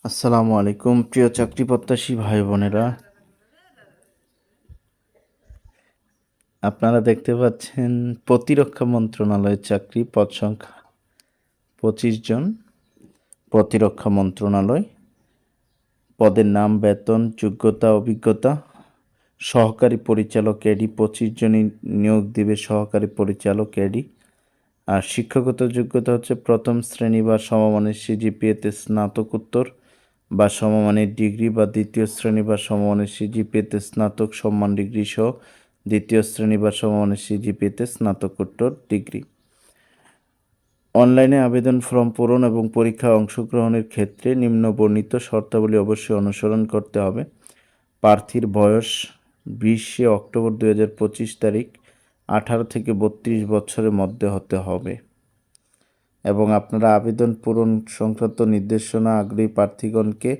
আসসালামু আলাইকুম প্রিয় চাকরি প্রত্যাশী ভাই বোনেরা, আপনারা দেখতে পাচ্ছেন প্রতিরক্ষা মন্ত্রণালয়ের চাকরি, পদ সংখ্যা 25 জন। প্রতিরক্ষা মন্ত্রণালয়, পদের নাম, বেতন, যোগ্যতা, অভিজ্ঞতা। সহকারী পরিচালক এডি 25 জনই নিয়োগ দিবে সহকারী পরিচালক এডি। আর শিক্ষাগত যোগ্যতা হচ্ছে প্রথম শ্রেণী বা সমমানের সিজিপিএতে স্নাতকোত্তর বা সমমানের ডিগ্রি, বা দ্বিতীয় শ্রেণী বা সমমানের সিজিপিএতে স্নাতক সম্মান ডিগ্রি সহ দ্বিতীয় শ্রেণী বা সমমানের সিজিপিএতে স্নাতকোত্তর ডিগ্রি। অনলাইনে আবেদন ফর্ম পূরণ এবং পরীক্ষায় অংশগ্রহণের ক্ষেত্রে নিম্ন বর্ণিত শর্তাবলী অবশ্যই অনুসরণ করতে হবে। প্রার্থীর বয়স 20 অক্টোবর 2025 তারিখ 18 থেকে 32 বছরের মধ্যে হতে হবে। এবং আপনারা আবেদন পূরণ সংক্রান্ত নির্দেশনা আগ্রহী প্রার্থীগণকে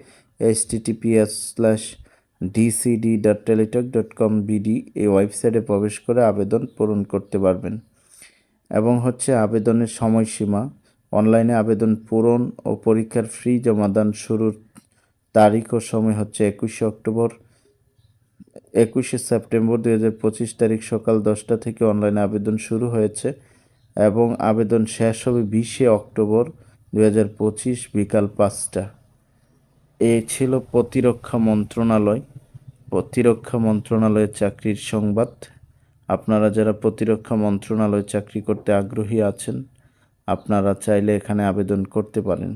https://dcd.teletalk.com/bd এই ওয়েবসাইটে প্রবেশ করে আবেদন পূরণ করতে পারবেন। এবং আবেদনের সময়সীমা, অনলাইনে আবেদন পূরণ ও পরীক্ষার ফি জমাদান শুরুর তারিখ ও সময় হচ্ছে 21 সেপ্টেম্বর 2025 তারিখ সকাল 10টা থেকে অনলাইনে আবেদন শুরু হয়েছে এবং আবেদন শেষ হবে 20 অক্টোবর 2025 বিকাল 5টা। এই ছিল প্রতিরক্ষা মন্ত্রণালয়ের চাকরির সংবাদ। আপনারা যারা প্রতিরক্ষা মন্ত্রণালয়ে চাকরি করতে আগ্রহী আছেন, আপনারা চাইলে এখানে আবেদন করতে পারেন।